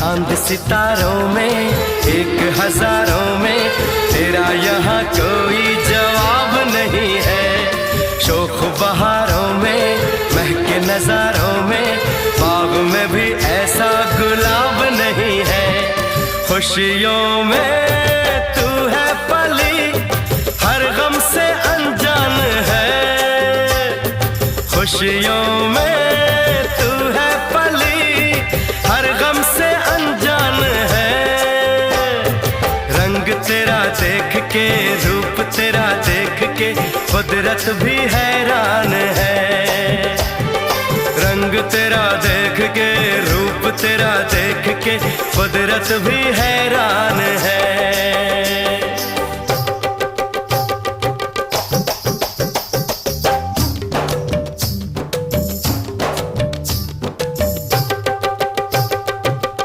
चांद सितारों में एक हजारों में तेरा यहाँ कोई जवाब नहीं है। शोख बहारों में महके नजारों में बाग में भी ऐसा गुलाब नहीं है। खुशियों में तू है पली, हर गम से अनजान है। खुशियों में तू है पली, हर गम से अनजान है। रंग तेरा देख के, रूप तेरा देख के कुदरत भी हैरान है। रंग तेरा देख के, रूप तेरा देख के कुदरत भी हैरान है।